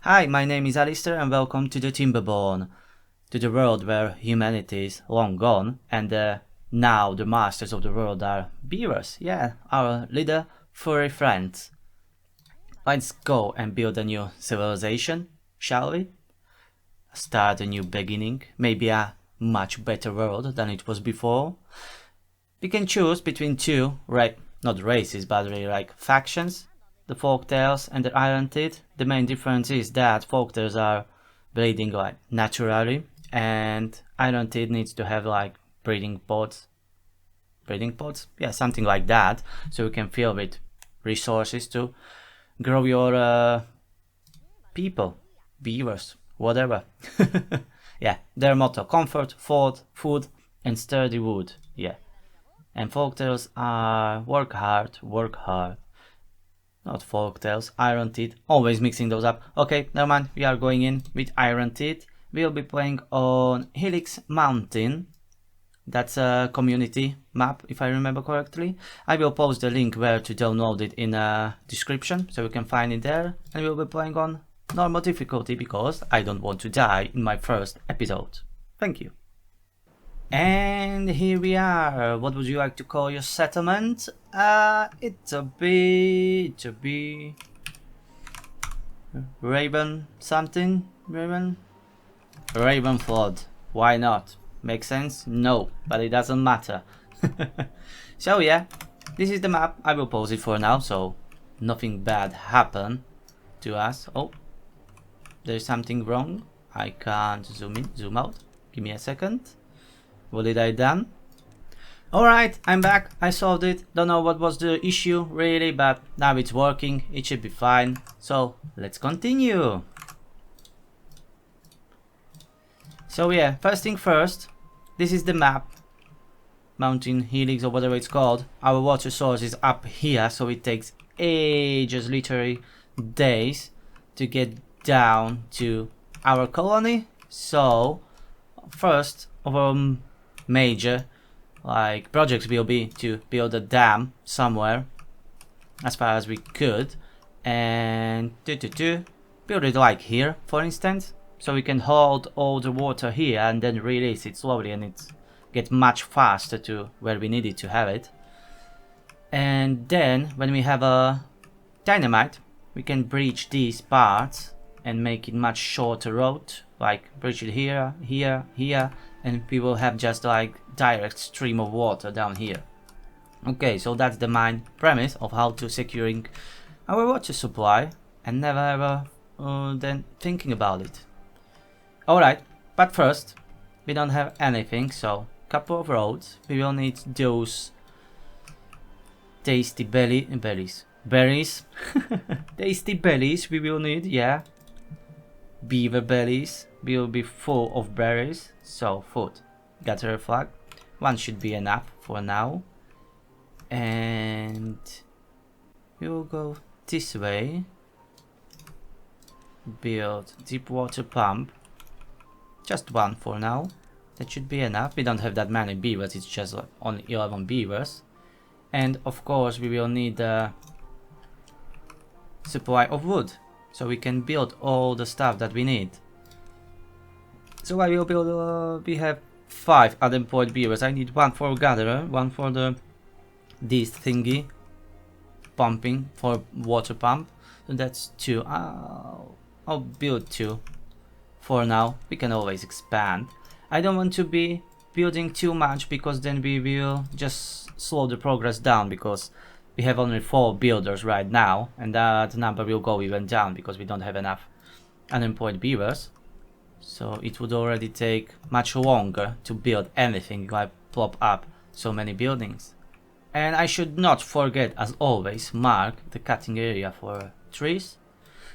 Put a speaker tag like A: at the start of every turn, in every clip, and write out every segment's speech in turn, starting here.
A: Hi, my name is Alistair and welcome to the Timberborn, to the world where humanity is long gone and now the masters of the world are Beavers, yeah, our little furry friends. Let's go and build a new civilization, shall we? Start a new beginning, maybe a much better world than it was before. We can choose between two, not races, but really like factions. The folktales and the iron teeth. The main difference is that folktales are breeding like naturally, and iron teeth needs to have like breeding pods. Breeding pods? Yeah, something like that. So you can fill with resources to grow your people, beavers, whatever. Yeah, their motto: comfort, food, and sturdy wood. Yeah. And folktales are work hard, work hard. Not folktales, iron teeth, always mixing those up. Okay, never mind, we are going in with iron teeth. We'll be playing on Helix Mountain. That's a community map, if I remember correctly. I will post the link where to download it in a description, so you can find it there. And we'll be playing on normal difficulty because I don't want to die in my first episode. Thank you. And here we are. What would you like to call your settlement? It'll be Raven something? Raven Flood. Why not? Makes sense? No, but it doesn't matter. So yeah, this is the map. I will pause it for now, so nothing bad happen to us. Oh, there's something wrong. I can't zoom in, zoom out. Give me a second. What did I done? Alright, I'm back. I solved it. Don't know what was the issue really, but now it's working. It should be fine. So let's continue. So yeah, first thing first. This is the map. Mountain Helix or whatever it's called. Our water source is up here, so it takes ages, literally days, to get down to our colony. So first of our major like projects will be to build a dam somewhere as far as we could, and build it like here, for instance, so we can hold all the water here and then release it slowly, and it get much faster to where we needed to have it. And then when we have a dynamite, we can breach these parts and make it much shorter road, like breach it here, and we will have just like direct stream of water down here. Okay, so that's the main premise of how to securing our water supply, and never ever then thinking about it. Alright, but first, we don't have anything, so couple of roads. We will need those tasty berries. Tasty berries we will need, yeah. Beaver berries will be full of berries, so food. Got a flag. One should be enough for now. And we will go this way. Build deep water pump. Just one for now. That should be enough. We don't have that many beavers, it's just only 11 beavers. And of course we will need a supply of wood, so we can build all the stuff that we need. So I will build, we have 5 unemployed beavers. I need one for gatherer, one for this thingy, pumping, for water pump. So that's 2. I'll build 2 for now. We can always expand. I don't want to be building too much because then we will just slow the progress down, because we have only 4 builders right now, and that number will go even down because we don't have enough unemployed beavers. So it would already take much longer to build anything if I plop up so many buildings. And I should not forget, as always, mark the cutting area for trees.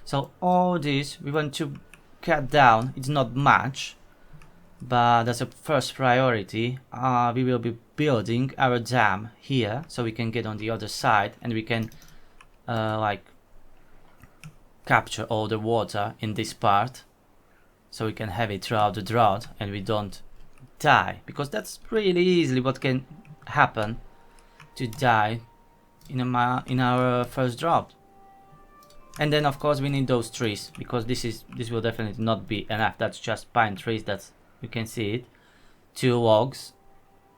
A: So all this we want to cut down. It's not much, but as a first priority, we will be building our dam here, so we can get on the other side and we can like capture all the water in this part, so we can have it throughout the drought and we don't die, because that's really easily what can happen, to die in our first drought. And then of course we need those trees, because this will definitely not be enough. That's just pine trees, that's, you can see it, 2 logs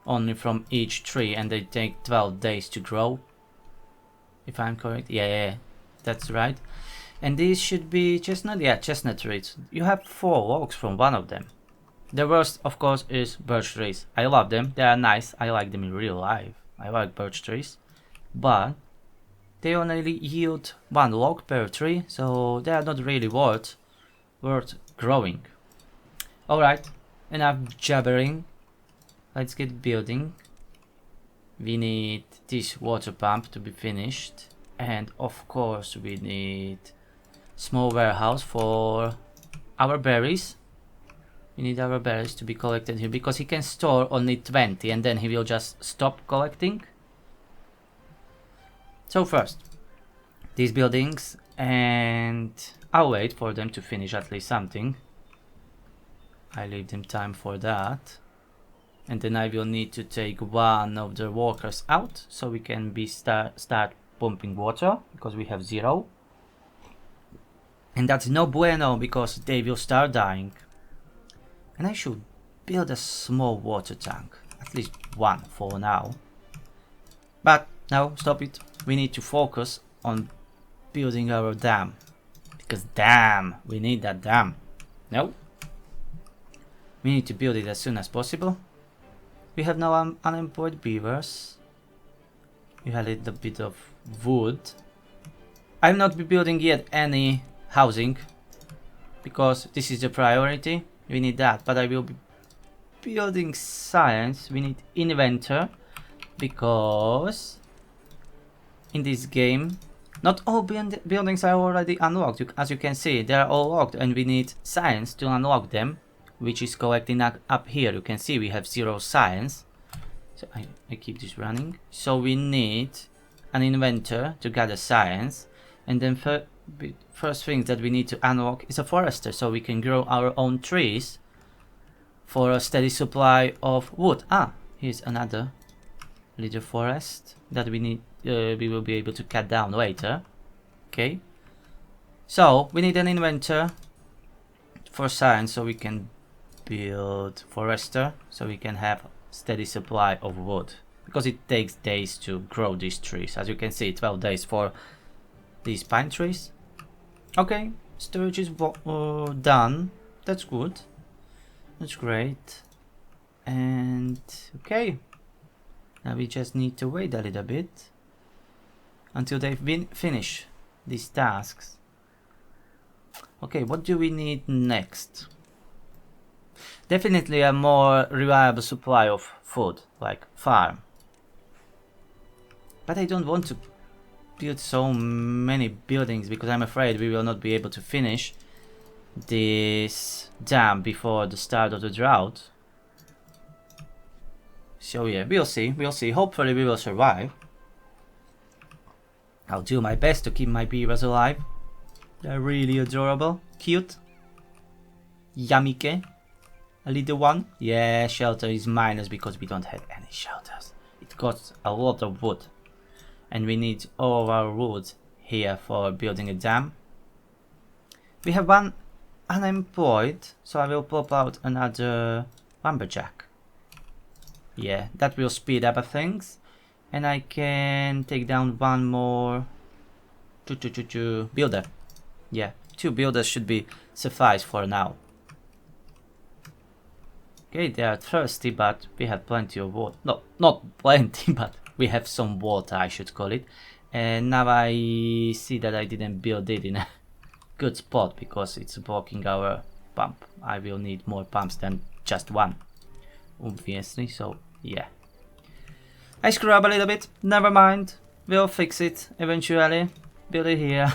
A: only from each tree, and they take 12 days to grow, if I'm correct. Yeah, that's right. And these should be chestnut. Yeah, chestnut trees. You have 4 logs from one of them. The worst of course is birch trees. I love them, they are nice, I like them in real life. I like birch trees, but they only yield 1 log per tree, so they are not really worth growing. Alright, enough jabbering. Let's get building. We need this water pump to be finished, and of course we need small warehouse for our berries. We need our berries to be collected here, because he can store only 20 and then he will just stop collecting. So first, these buildings, and I'll wait for them to finish at least something. I leave them time for that. And then I will need to take one of the workers out, so we can start pumping water, because we have 0. And that's no bueno, because they will start dying. And I should build a small water tank, at least 1 for now. But no, stop it. We need to focus on building our dam, because damn, we need that dam. No, we need to build it as soon as possible. We have now unemployed beavers. We had a little bit of wood. I will not be building yet any housing, because this is the priority. We need that, but I will be building science. We need inventor, because in this game not all buildings are already unlocked. As you can see, they are all locked, and we need science to unlock them, which is collecting up here. You can see we have 0 science, so I keep this running. So we need an inventor to gather science, and then first thing that we need to unlock is a forester, so we can grow our own trees for a steady supply of wood. Here's another little forest that we need. We will be able to cut down later. Okay, so we need an inventor for science, so we can build forester, so we can have steady supply of wood, because it takes days to grow these trees. As you can see, 12 days for these pine trees. Okay, storage is done. That's good. That's great. And okay, now we just need to wait a little bit until they finish these tasks. Okay, what do we need next? Definitely a more reliable supply of food, like farm. But I don't want to build so many buildings, because I'm afraid we will not be able to finish this dam before the start of the drought. So yeah, we'll see. Hopefully we will survive. I'll do my best to keep my beavers alive. They're really adorable, cute. Yamike, a little one. Yeah, shelter is minus because we don't have any shelters. It costs a lot of wood, and we need all of our wood here for building a dam. We have 1 unemployed, so I will pop out another lumberjack. Yeah, that will speed up things, and I can take down 1 more builder. Yeah, 2 builders should be suffice for now. Okay, they are thirsty, but we have plenty of water. No, not plenty, but we have some water, I should call it. And now I see that I didn't build it in a good spot, because it's blocking our pump. I will need more pumps than just 1, obviously, so yeah. I screw up a little bit, never mind. We'll fix it eventually. Build it here.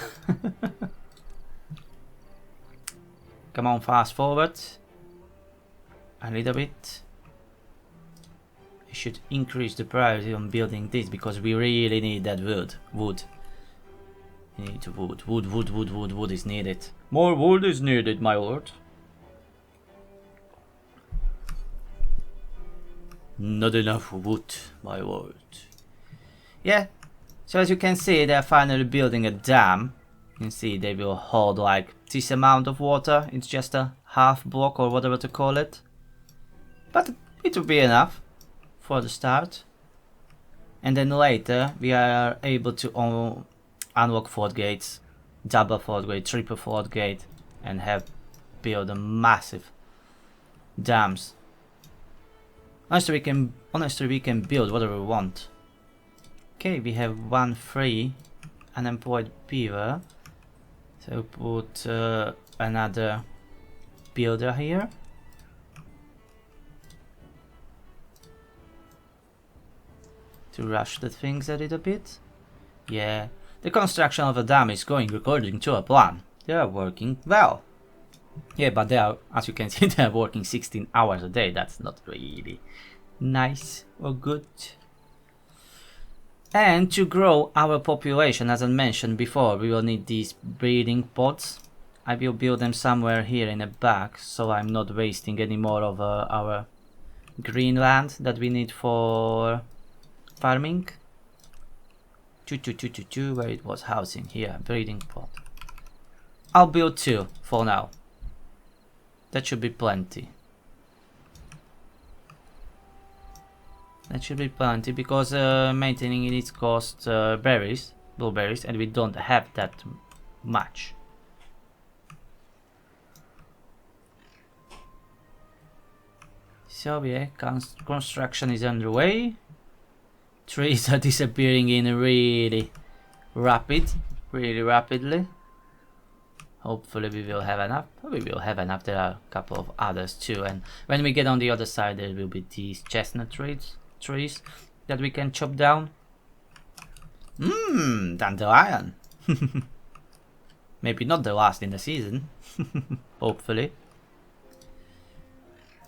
A: Come on, fast forward. A little bit. I should increase the priority on building this, because we really need that wood. We need wood. Wood is needed. More wood is needed, my lord. Not enough wood, my lord. Yeah, so as you can see, they're finally building a dam. You can see they will hold like this amount of water. It's just a half block or whatever to call it. But it will be enough for the start. And then later we are able to unlock fort gates, double fort gate, triple fort gate, and have build a massive dams. Honestly, we can build whatever we want. Okay, we have one free unemployed beaver. So put another builder here. To rush the things a little bit. Yeah, the construction of a dam is going according to a plan. They are working well. Yeah, but they are, as you can see, they are working 16 hours a day. That's not really nice or good. And to grow our population, as I mentioned before, we will need these breeding pods. I will build them somewhere here in the back, so I'm not wasting any more of our green land that we need for farming. Where it was housing here, breeding pod. I'll build 2 for now. That should be plenty. That should be plenty because maintaining it costs berries, blueberries, and we don't have that much. So yeah, construction is underway. Trees are disappearing in really rapidly. Hopefully we will have enough. We will have enough. There are a couple of others too, and when we get on the other side there will be these chestnut trees that we can chop down. Dandelion. Maybe not the last in the season. Hopefully.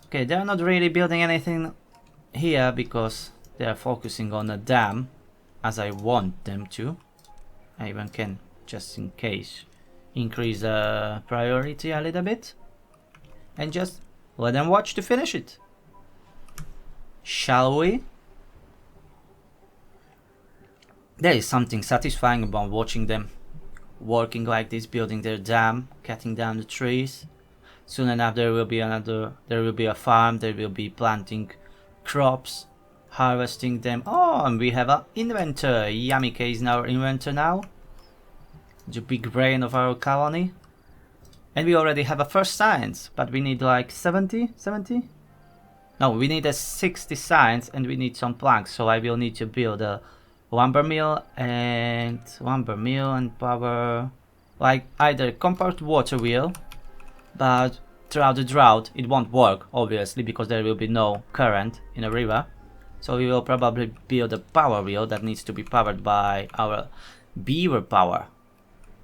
A: Okay, they're not really building anything here because they are focusing on a dam as I want them to. I even can, just in case, increase the priority a little bit and just let them watch to finish it. Shall we? There is something satisfying about watching them working like this, building their dam, cutting down the trees. Soon enough there will be a farm, there will be planting crops, harvesting them. Oh, and we have an inventor. Yamike is our inventor now. The big brain of our colony. And we already have a first science, but we need like 70? No, we need a 60 science and we need some planks, so I will need to build a lumber mill and power, like either compact water wheel, but throughout the drought it won't work obviously because there will be no current in a river. So we will probably build a power wheel that needs to be powered by our beaver power.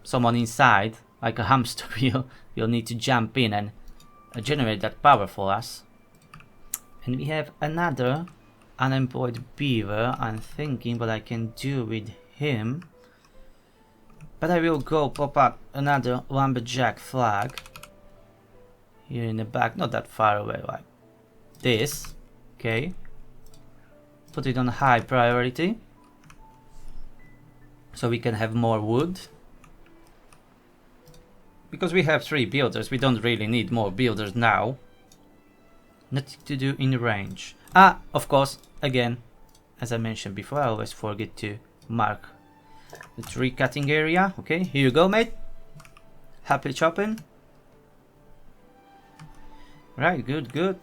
A: Someone inside, like a hamster wheel, will need to jump in and generate that power for us. And we have another unemployed beaver. I'm thinking what I can do with him. But I will go pop up another lumberjack flag here in the back, not that far away, like this. Okay. Put it on high priority so we can have more wood. Because we have 3 builders, we don't really need more builders now. Nothing to do in range. Ah, of course, again, as I mentioned before, I always forget to mark the tree cutting area. Okay, here you go, mate. Happy chopping. Right, good.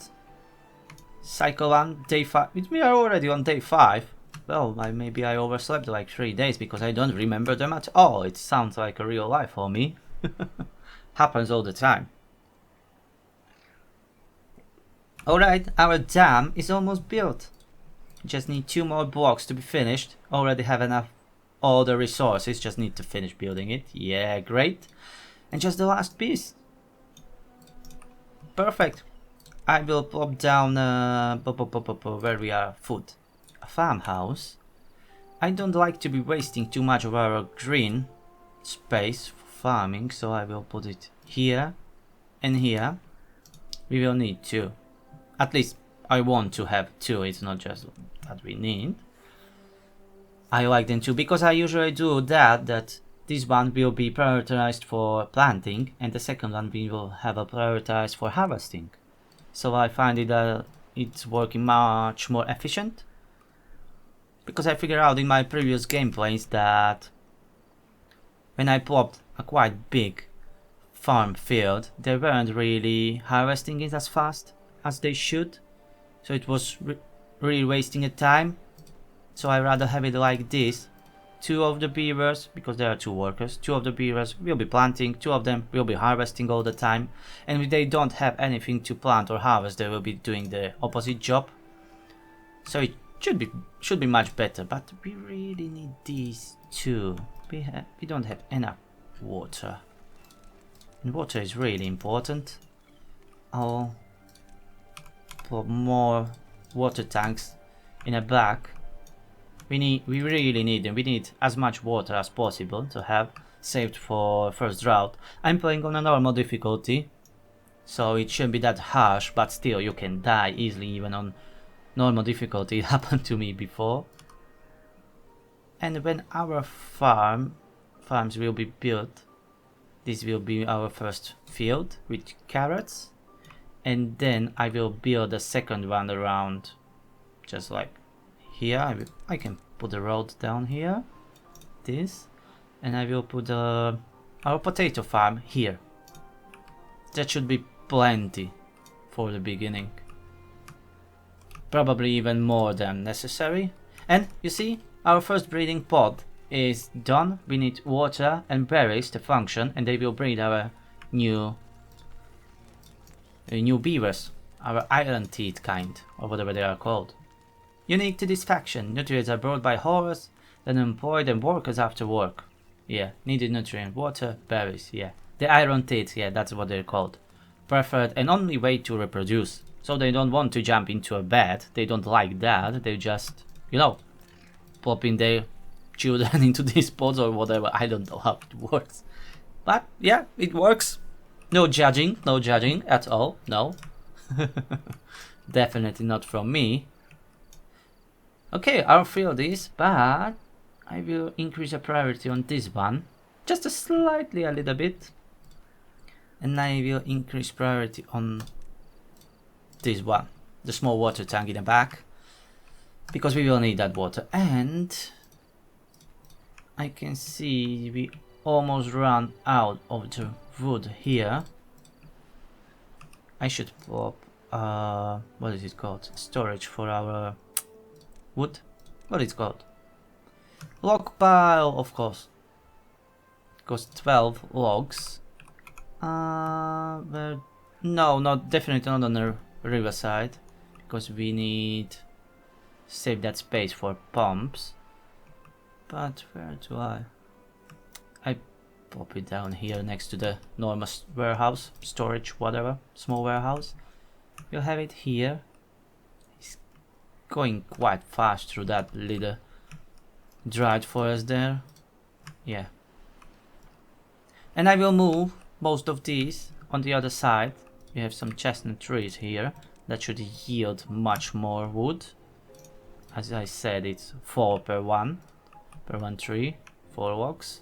A: Cycle 1, day 5. We are already on day 5. Well, maybe I overslept like 3 days because I don't remember them at all. It sounds like a real life for me. Happens all the time. Alright, our dam is almost built. Just need 2 more blocks to be finished. Already have enough, all the resources, just need to finish building it. Yeah, great. And just the last piece. Perfect. I will pop down where we are, food. A farmhouse. I don't like to be wasting too much of our green space for farming, so I will put it here and here. We will need 2. At least I want to have 2, it's not just that we need. I like them too because I usually do that this one will be prioritized for planting, and the second one we will have a prioritized for harvesting. So I find it it's working much more efficient, because I figured out in my previous gameplays that when I plopped a quite big farm field, they weren't really harvesting it as fast as they should, so it was really wasting a time. So I rather have it like this. 2 of the beavers, because there are 2 workers, 2 of the beavers will be planting, 2 of them will be harvesting all the time, and if they don't have anything to plant or harvest, they will be doing the opposite job. So it should be much better, but we really need these 2. We don't have enough water, and water is really important. I'll put more water tanks in the back. We really need them. We need as much water as possible to have saved for first drought. I'm playing on a normal difficulty, so it shouldn't be that harsh, but still you can die easily even on normal difficulty. It happened to me before. And when our farms will be built, this will be our first field with carrots, and then I will build a second one around, just like here. I can put the road down here, this, and I will put our potato farm here. That should be plenty for the beginning, probably even more than necessary. And you see, our first breeding pod is done. We need water and berries to function, and they will breed our new beavers, our iron teeth kind, or whatever they are called. Unique to this faction, nutrients are brought by horse, then employed and workers after work. Yeah, needed nutrient, water, berries, yeah. The iron teeth, yeah, that's what they're called. Preferred and only way to reproduce. So they don't want to jump into a bed, they don't like that, they just, you know, popping their children into these pods or whatever. I don't know how it works. But yeah, it works. No judging at all, no. Definitely not from me. Okay, our field is bad. I will increase the priority on this one, just a little bit, and I will increase priority on this one, the small water tank in the back, because we will need that water. And I can see we almost run out of the wood here. I should pop what is it called? Storage for our wood. What is it called? Log pile, of course. It costs 12 logs. But no, definitely not on the riverside, because we need to save that space for pumps. But where do I pop it down here next to the normal warehouse, storage, whatever, small warehouse. We'll have it here. It's going quite fast through that little dried forest there. Yeah. And I will move most of these on the other side. We have some chestnut trees here that should yield much more wood. As I said, it's 4 per one tree, 4 logs.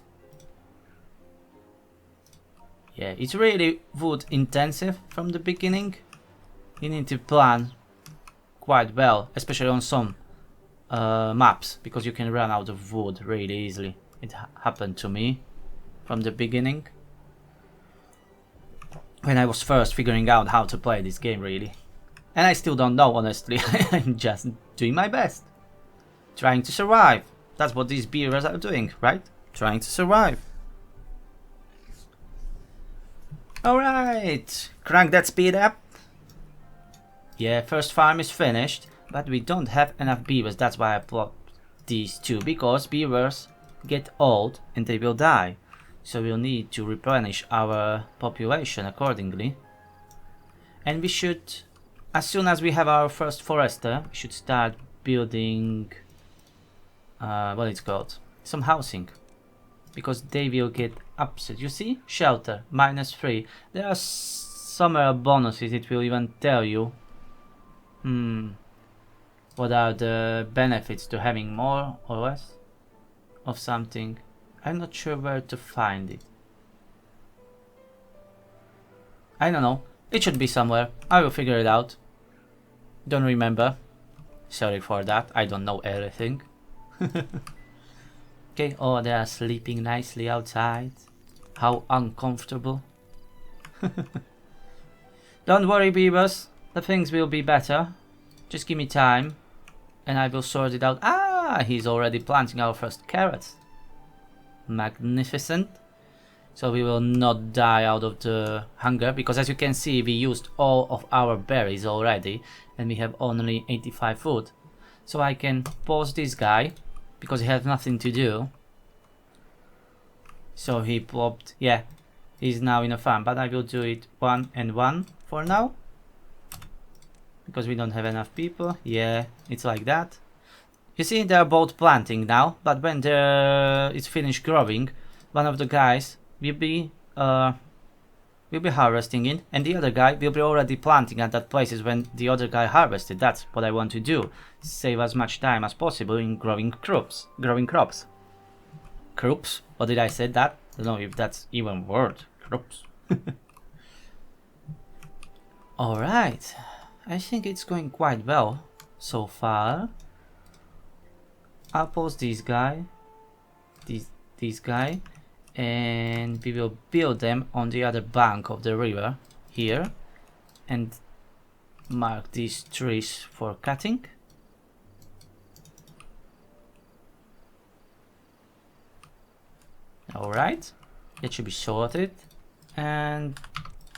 A: Yeah, it's really wood intensive from the beginning. You need to plan quite well, especially on some maps, because you can run out of wood really easily. It happened to me from the beginning, when I was first figuring out how to play this game, really. And I still don't know, honestly. I'm just doing my best, trying to survive. That's what these beavers are doing, right? Trying to survive. Alright, crank that speed up. Yeah, first farm is finished, but we don't have enough beavers. That's why I plopped these 2, because beavers get old and they will die. So we'll need to replenish our population accordingly. And we should, as soon as we have our first forester, we should start building what it's called, some housing, because they will get upset. You see, shelter -3. There are summer bonuses. It will even tell you what are the benefits to having more or less of something. I'm not sure where to find it. I don't know. It should be somewhere. I will figure it out. Don't remember. Sorry for that. I don't know everything. Okay, oh, they are sleeping nicely outside. How uncomfortable. Don't worry, Beavers. The things will be better. Just give me time and I will sort it out. Ah, he's already planting our first carrots. Magnificent. So we will not die out of the hunger, because as you can see, we used all of our berries already and we have only 85 food. So I can pause this guy because he has nothing to do. So he plopped, yeah, he's now in a farm, but I will do it 1 and 1 for now. Because we don't have enough people. Yeah, it's like that. You see, they're both planting now, but when it's finished growing, one of the guys will be harvesting it, and the other guy will be already planting at that places when the other guy harvested. That's what I want to do. Save as much time as possible in growing crops. Crops? What did I say that? I don't know if that's even word. Crops. Alright. I think it's going quite well so far. I'll pause this guy. This guy. And we will build them on the other bank of the river here and mark these trees for cutting. Alright, that should be sorted, and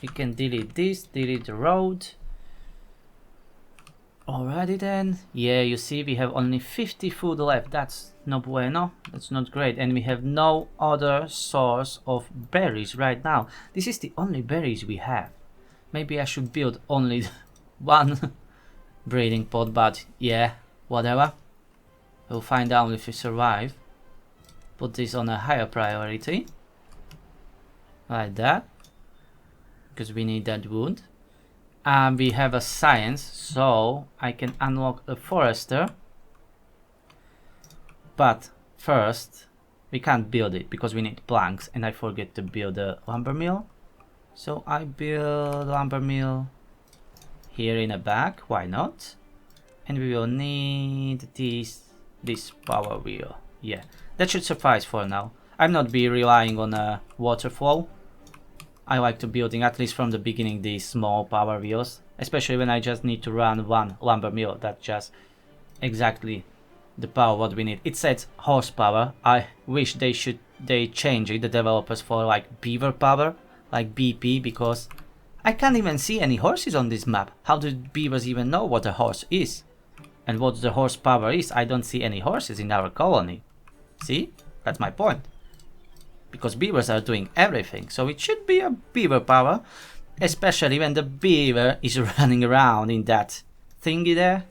A: we can delete this, delete the road. Alrighty then. Yeah, you see, we have only 50 food left. That's no bueno. That's not great. And we have no other source of berries right now. This is the only berries we have. Maybe I should build only one breeding pot, but yeah, whatever. We'll find out if we survive. Put this on a higher priority. Like that. Because we need that wood. And we have a science, so I can unlock a forester. But first, we can't build it because we need planks, and I forget to build a lumber mill. So I build a lumber mill here in the back, why not? And we will need this power wheel. Yeah, that should suffice for now. I'm not be relying on a water flow. I like to building at least from the beginning these small power wheels, especially when I just need to run one lumber mill. That's just exactly the power what we need. It says horsepower. I wish they change it, the developers, for like beaver power, like BP, because I can't even see any horses on this map. How do beavers even know what a horse is and what the horsepower is? I don't see any horses in our colony. See, that's my point. Because beavers are doing everything, so it should be a beaver power, especially when the beaver is running around in that thingy there.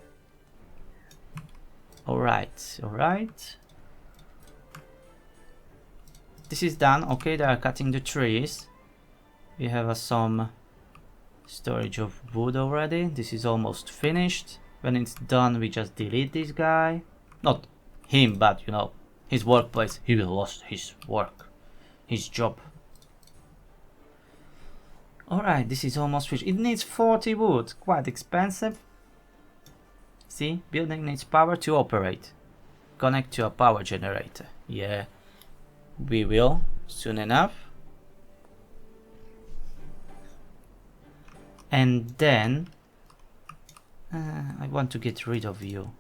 A: Alright, alright. This is done. Okay, they are cutting the trees. We have some storage of wood already. This is almost finished. When it's done, we just delete this guy. Not him, but you know, his workplace. He will lost his work. His job. Alright, this is almost finished. It needs 40 wood, quite expensive. See, building needs power to operate. Connect to a power generator. Yeah, we will soon enough. And then I want to get rid of you.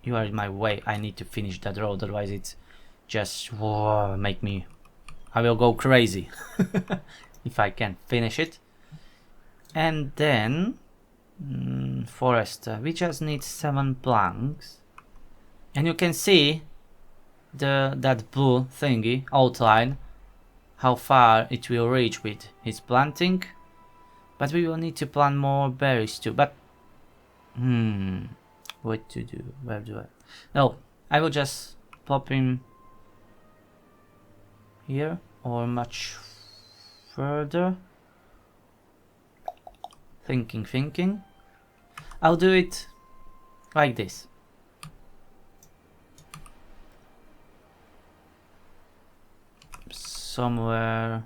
A: You are in my way. I need to finish that road, otherwise it's just make me, I will go crazy if I can finish it. And then forester, we just need 7 planks, and you can see that blue thingy outline how far it will reach with his planting. But we will need to plant more berries too. But what to do? Where do I? No, I will just pop him here or much further. Thinking. I'll do it like this. somewhere.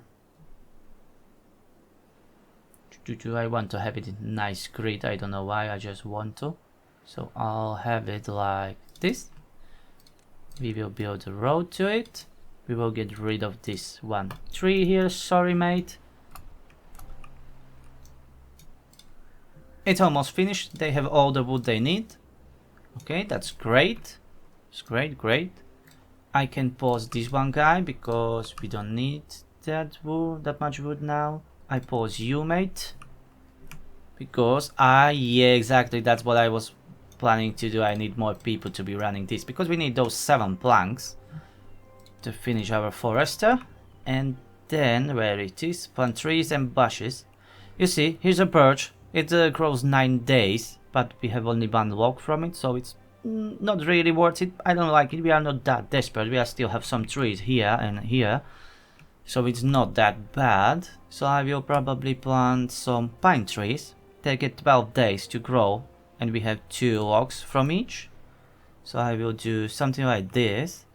A: I want to have it in nice grid. I don't know why, I just want to. So I'll have it like this. We will build a road to it. We will get rid of this one tree here. Sorry, mate. It's almost finished. They have all the wood they need. Okay, that's great. It's great. I can pause this one guy because we don't need that much wood now. I pause you, mate, because yeah, exactly, that's what I was planning to do. I need more people to be running this because we need those 7 planks to finish our forester. And then where it is, plant trees and bushes. You see, here's a birch. It grows 9 days, but we have only 1 log from it, so it's not really worth it. I don't like it. We are not that desperate. We still have some trees here and here, so it's not that bad. So I will probably plant some pine trees. They get 12 days to grow, and we have 2 logs from each. So I will do something like this.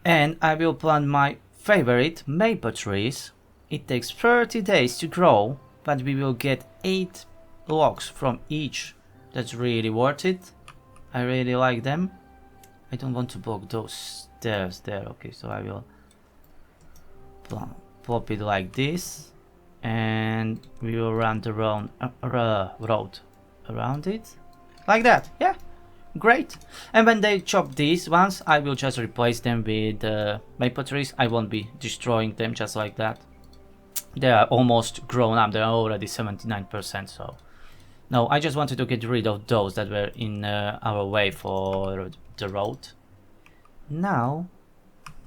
A: And I will plant my favorite maple trees. It takes 30 days to grow, but we will get 8 logs from each. That's really worth it. I really like them. I don't want to block those stairs there. Okay, so I will plop it like this, and we will run the road around it like that. Yeah, great. And when they chop these ones, I will just replace them with maple trees. I won't be destroying them just like that. They are almost grown up. They are already 79%. So no, I just wanted to get rid of those that were in our way for the road. Now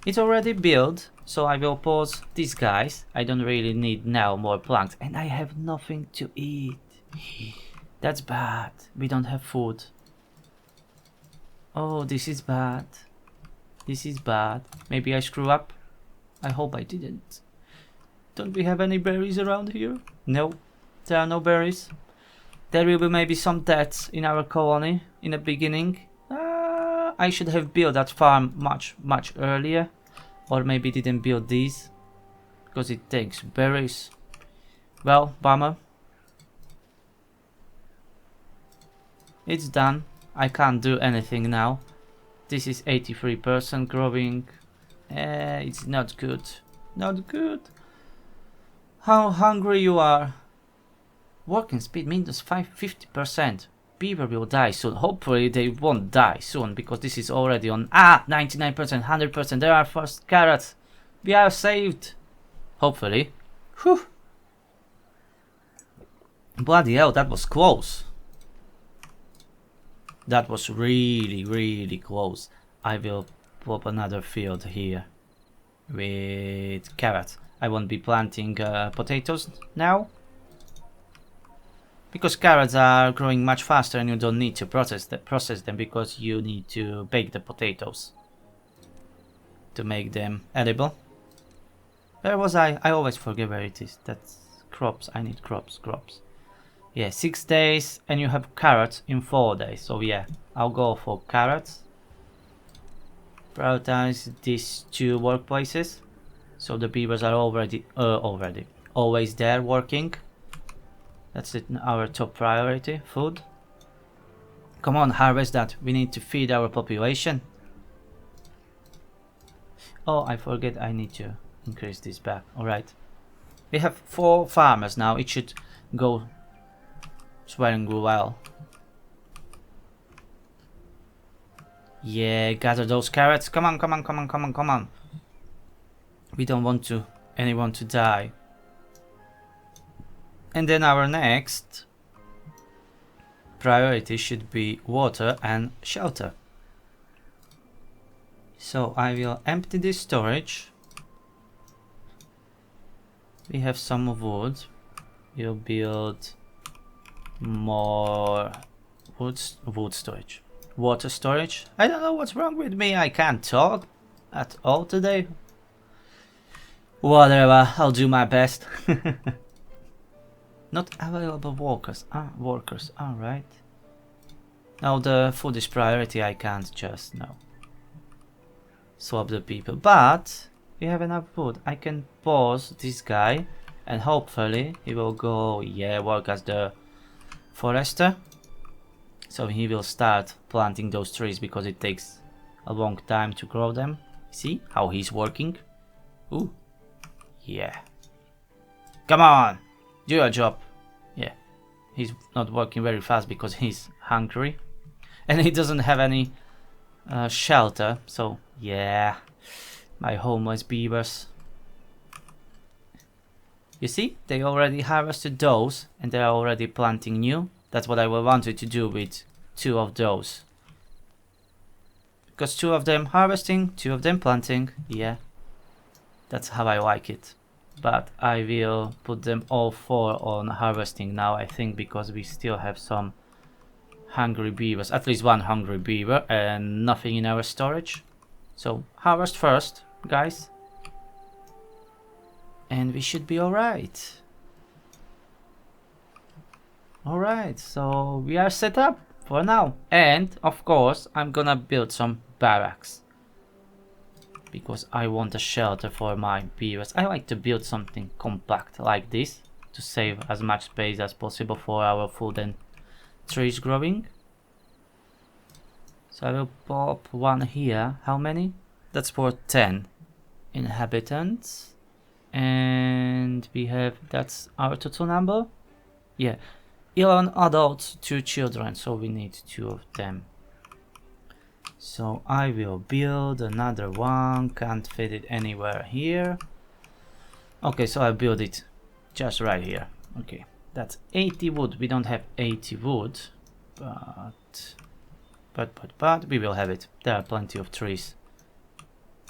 A: it's already built, so I will pause these guys. I don't really need now more planks, and I have nothing to eat. That's bad. We don't have food. Oh, this is bad. This is bad. Maybe I screw up. I hope I didn't. Don't we have any berries around here? No, there are no berries. There will be maybe some deaths in our colony in the beginning. I should have built that farm much earlier, or maybe didn't build these because it takes berries. Well, bummer. It's done. I can't do anything now. This is 83% growing. It's not good. Not good. How hungry you are. Working speed minus 50%. Beaver will die soon. Hopefully they won't die soon, because this is already on 99%, 100%. There are first carrots. We are saved. Hopefully. Whew. Bloody hell, that was close. That was really close. I will pop another field here with carrots. I won't be planting potatoes now, because carrots are growing much faster and you don't need to process them, because you need to bake the potatoes to make them edible. Where was I? I always forget where it is. That's crops. I need crops. Yeah, 6 days, and you have carrots in 4 days. So yeah, I'll go for carrots. Prioritize these 2 workplaces, so the beavers are always there working. That's it, our top priority. Food. Come on, harvest that. We need to feed our population. Oh, I forget, I need to increase this back. Alright. We have 4 farmers now. It should go swearing well. Yeah, gather those carrots. Come on. We don't want anyone to die. And then our next priority should be water and shelter. So I will empty this storage. We have some wood. We'll build more wood storage. Water storage. I don't know what's wrong with me. I can't talk at all today. Whatever, I'll do my best. Not available workers. Workers. Alright. Now the food is priority. I can't just swap the people. But We have enough wood. I can pause this guy and hopefully he will go, yeah, work as the forester. So he will start planting those trees because it takes a long time to grow them. See how he's working? Ooh. Yeah. Come on! Do your job. Yeah. He's not working very fast because he's hungry. And he doesn't have any shelter. So, yeah. My homeless beavers. You see? They already harvested those. And they are already planting new. That's what I wanted to do with 2 of those. Because 2 of them harvesting, 2 of them planting. Yeah. That's how I like it. But I will put them all 4 on harvesting now, I think, because we still have some hungry beavers. At least 1 hungry beaver and nothing in our storage. So harvest first, guys. And we should be alright. Alright, so we are set up for now. And of course, I'm gonna build some barracks. Because I want a shelter for my beavers. I like to build something compact like this to save as much space as possible for our food and trees growing. So I will pop 1 here. How many? That's for 10 inhabitants. And we have, that's our total number? Yeah, 11 adults, 2 children, so we need 2 of them. So I will build another one, can't fit it anywhere here. Okay, so I build it just right here. Okay, that's 80 wood. We don't have 80 wood, but we will have it. There are plenty of trees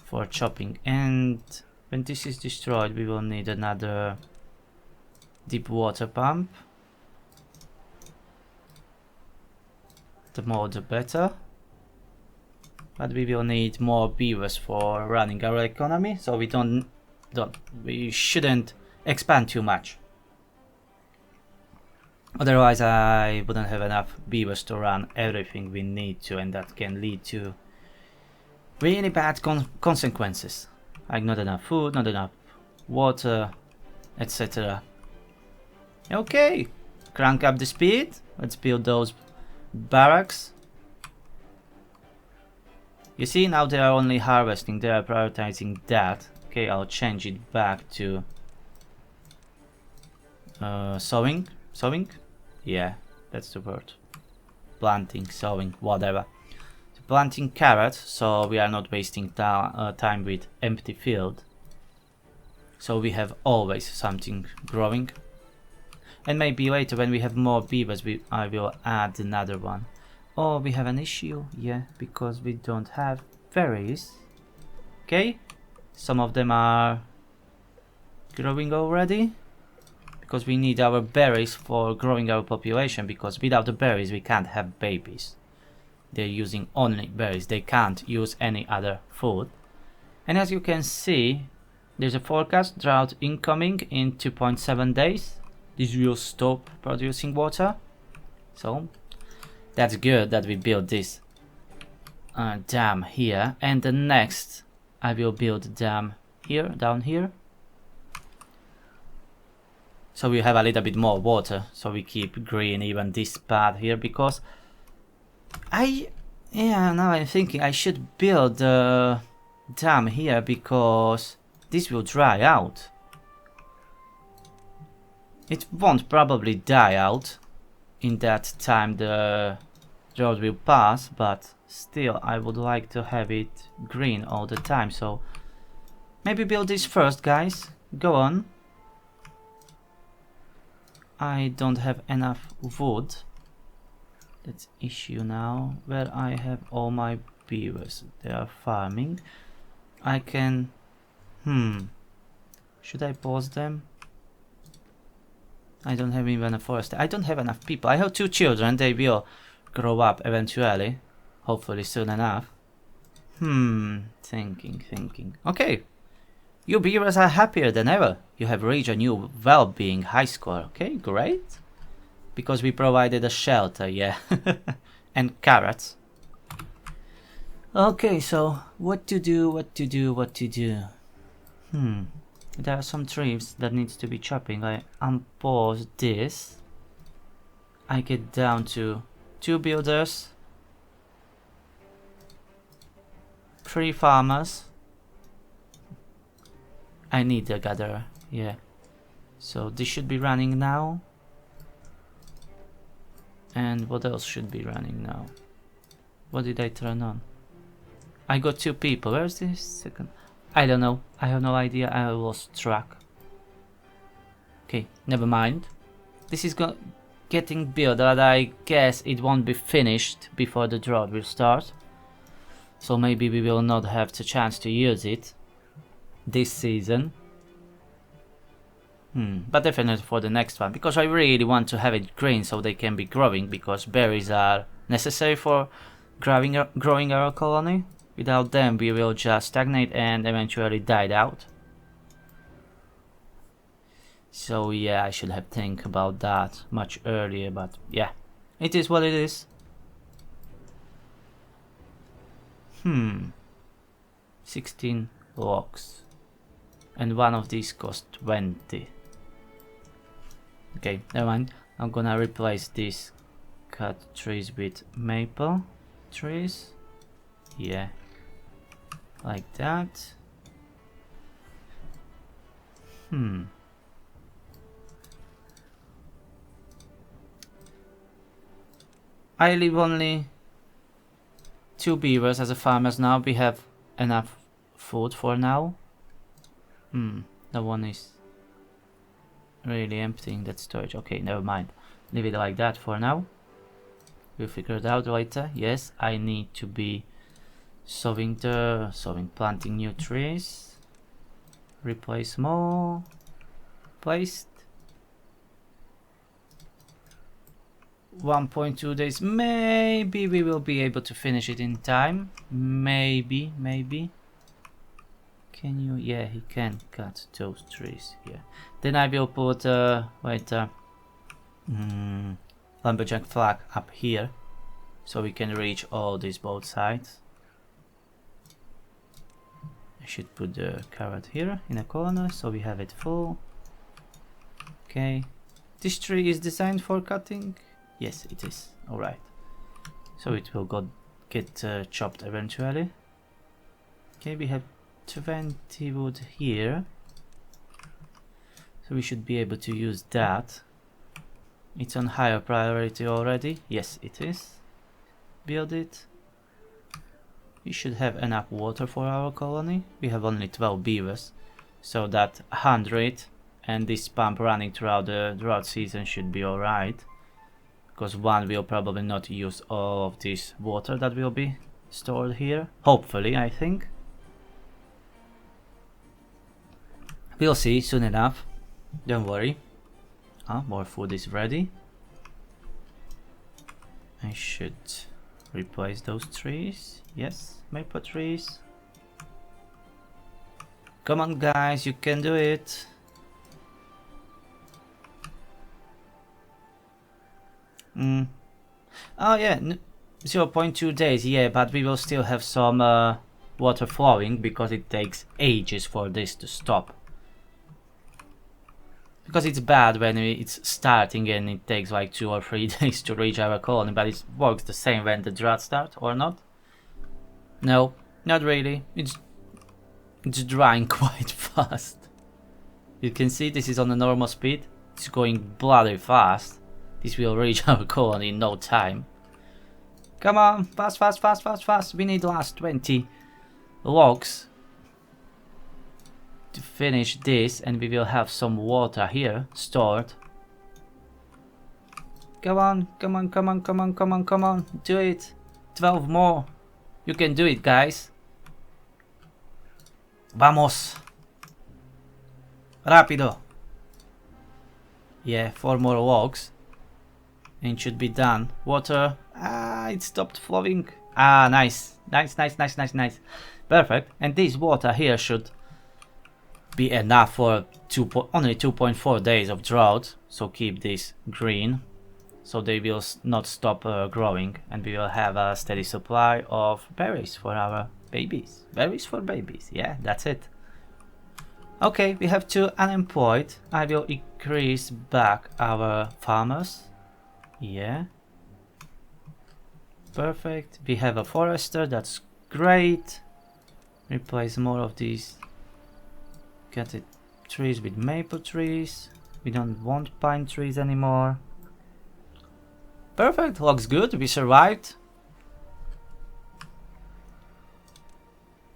A: for chopping. And when this is destroyed, we will need another deep water pump. The more the better. But we will need more beavers for running our economy, so we shouldn't expand too much. Otherwise I wouldn't have enough beavers to run everything we need to, and that can lead to really bad consequences. Like not enough food, not enough water, etc. Okay, crank up the speed. Let's build those barracks. You see, now they are only harvesting, they are prioritizing that. Okay, I'll change it back to sowing. Sowing? Yeah, that's the word. Planting, sowing, whatever. So planting carrots, so we are not wasting time with empty field. So we have always something growing. And maybe later when we have more beavers, I will add another one. Oh, we have an issue, yeah, because we don't have berries. Okay, some of them are growing already. Because we need our berries for growing our population, because without the berries we can't have babies. They're using only berries, they can't use any other food. And as you can see, there's a forecast, drought incoming in 2.7 days. This will stop producing water. So that's good that we built this dam here, and the next I will build a dam here, down here. So we have a little bit more water, so we keep green even this part here, because now I'm thinking I should build a dam here, because this will dry out. It won't probably die out in that time the drought will pass, but still I would like to have it green all the time. So maybe build this first, guys. Go on. I don't have enough wood. That's issue now. Where I have all my beavers, they are farming. I can should I pause them? I don't have even a forest. I don't have enough people. I have 2 children. They will grow up eventually. Hopefully soon enough. Thinking. Okay. You beavers are happier than ever. You have reached a new well-being high score. Okay, great. Because we provided a shelter, yeah. And carrots. Okay, so what to do? There are some trees that needs to be chopping. I unpause this. I get down to 2 builders, 3 farmers. I need a gatherer, yeah. So this should be running now. And what else should be running now? What did I turn on? I got 2 people. Where's this second? I don't know. I have no idea. I lost track. Okay, never mind. This is getting built, but I guess it won't be finished before the drought will start. So maybe we will not have the chance to use it this season. But definitely for the next one, because I really want to have it green so they can be growing, because berries are necessary for growing our colony. Without them we will just stagnate and eventually die out. So yeah, I should have think about that much earlier, but yeah, it is what it is. 16 logs. And one of these cost 20. Okay, never mind. I'm gonna replace these cut trees with maple trees. Yeah, like that. I leave only 2 beavers as a farmers now. We have enough food for now. The one is really emptying that storage. Okay, never mind. Leave it like that for now. We'll figure it out later. Yes, I need to be planting new trees. Replace more. Placed. 1.2 days. Maybe we will be able to finish it in time. Maybe. Can you? Yeah, he can cut those trees. Yeah. Then I will put lumberjack flag up here, so we can reach all these both sides. I should put the carrot here in a corner, so we have it full. Okay. This tree is designed for cutting. Yes, it is. All right. So it will get chopped eventually. Okay, we have 20 wood here, so we should be able to use that. It's on higher priority already. Yes, it is. Build it. We should have enough water for our colony. We have only 12 beavers, so that 100 and this pump running throughout the drought season should be alright, because one will probably not use all of this water that will be stored here. Hopefully, I think. We'll see soon enough. Don't worry. More food is ready. I should replace those trees. Yes, maple trees. Come on guys, you can do it. Oh yeah, 0.2 days, yeah, but we will still have some water flowing, because it takes ages for this to stop. Because it's bad when it's starting and it takes like 2 or 3 days to reach our colony, but it works the same when the drought starts, or not? No, not really. It's drying quite fast. You can see this is on a normal speed. It's going bloody fast. This will reach our colony in no time. Come on, fast. We need the last 20 logs to finish this, and we will have some water here stored. Come on, do it. 12 more. You can do it, guys. Vamos. Rápido. Yeah, 4 more logs and it should be done. Water. It stopped flowing. Nice. Perfect. And this water here should be enough for only 2.4 days of drought, so keep this green, so they will not stop growing, and we will have a steady supply of berries for our babies. Berries for babies, yeah, that's it. Okay, we have 2 unemployed. I will increase back our farmers. Yeah. Perfect. We have a forester, that's great. Replace more of these get it trees with maple trees. We don't want pine trees anymore. Perfect, looks good, we survived.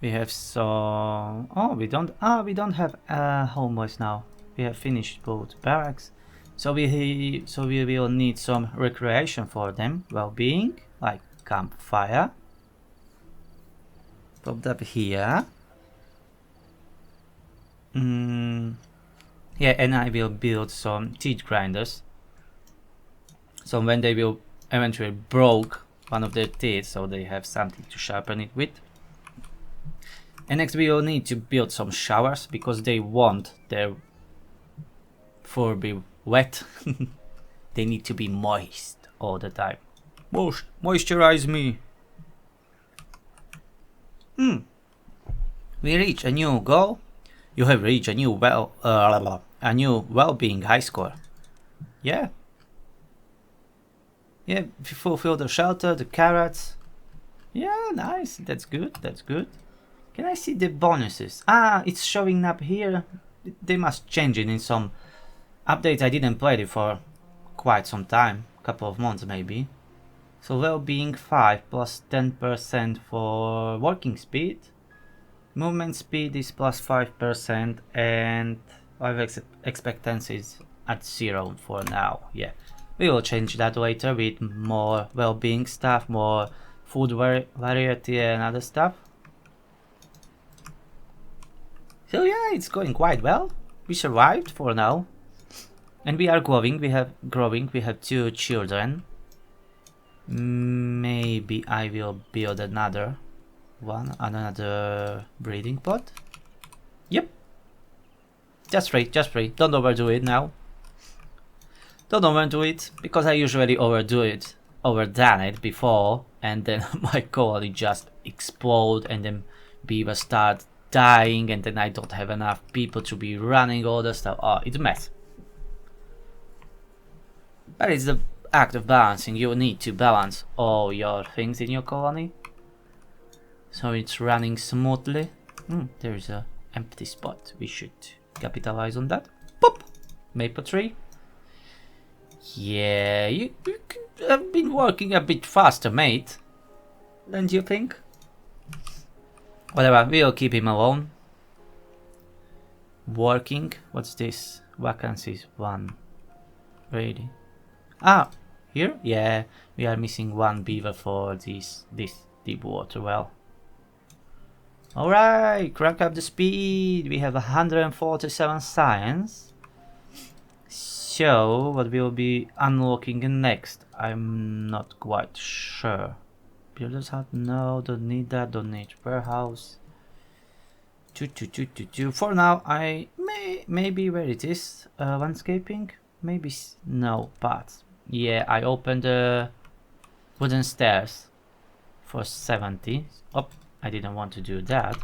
A: We have some... oh, we don't have homeboys now. We have finished both barracks. So we will need some recreation for them, well-being, like campfire. Pop that here. Yeah, and I will build some teeth grinders. So when they will eventually broke one of their teeth, so they have something to sharpen it with. And next we will need to build some showers because they want their fur be wet. They need to be moist all the time. Moisturize me. We reach a new goal. You have reached a new well-being high score. Yeah. Yeah, fulfill the shelter, the carrots. Yeah, nice. That's good. That's good. Can I see the bonuses? Ah, it's showing up here. They must change it in some updates. I didn't play it for quite some time, couple of months maybe. So well-being 5 plus 10% for working speed. Movement speed is plus 5% and life expectancy is at 0 for now. Yeah, we will change that later with more well-being stuff, more food variety and other stuff. So yeah, it's going quite well. We survived for now. And we are growing, we have 2 children. Maybe I will build another breeding pot. Yep. Just free. Don't overdo it now. Don't overdo it, because I usually overdone it before, and then my colony just explode, and then beavers start dying, and then I don't have enough people to be running all the stuff. Oh, it's a mess. But it's the act of balancing. You need to balance all your things in your colony, so it's running smoothly. There is a empty spot. We should capitalize on that. Pop! Maple tree. Yeah, you could have been working a bit faster, mate. Don't you think? Whatever, we'll keep him alone. Working. What's this? Vacancies 1. Really? Ah, here? Yeah, we are missing 1 beaver for this deep water well. Alright, crank up the speed. We have 147 science. So, what will be unlocking next? I'm not quite sure. Builder's hut? No, don't need that. Don't need warehouse. For now, I maybe where it is. Landscaping? Maybe no paths. Yeah, I opened the wooden stairs for 70. Oh, I didn't want to do that.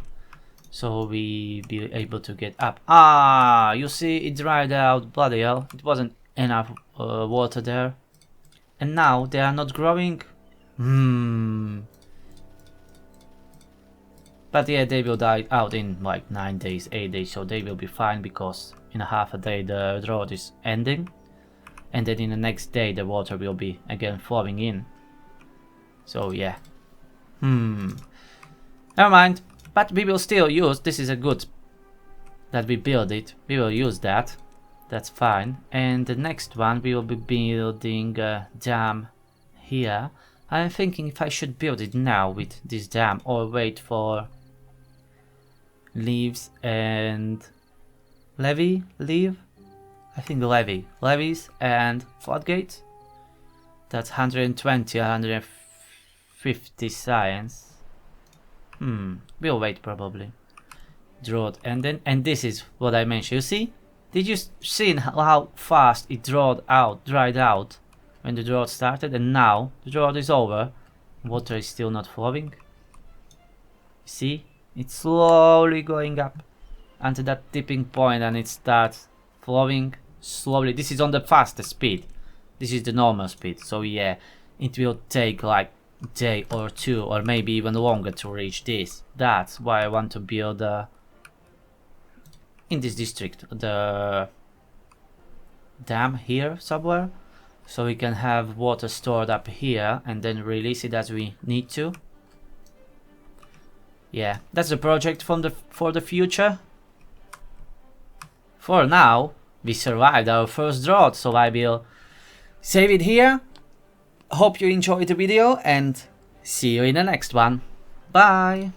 A: So we be able to get up. Ah, you see, it dried out. Bloody hell, it wasn't enough water there. And now they are not growing. But yeah, they will die out in like 9 days, 8 days, so they will be fine, because in a half a day the drought is ending. And then in the next day the water will be again flowing in. So yeah. Never mind. But we will still use, this is a good that we build it. We will use that. That's fine. And the next one we will be building a dam here. I'm thinking if I should build it now with this dam or wait for leaves and leave. I think levies and floodgates. That's 120, 150 science. We'll wait probably. Drought, and this is what I mentioned. You see? Did you see how fast it dried out when the drought started, and now the drought is over. Water is still not flowing. See? It's slowly going up. until that tipping point and it starts flowing slowly. This is on the fastest speed. This is the normal speed. So yeah, it will take like a day or two or maybe even longer to reach this. That's why I want to build in this district the dam here somewhere, so we can have water stored up here and then release it as we need to. Yeah, that's the project for the future. For now, we survived our first drought, so I will save it here. Hope you enjoyed the video and see you in the next one. Bye!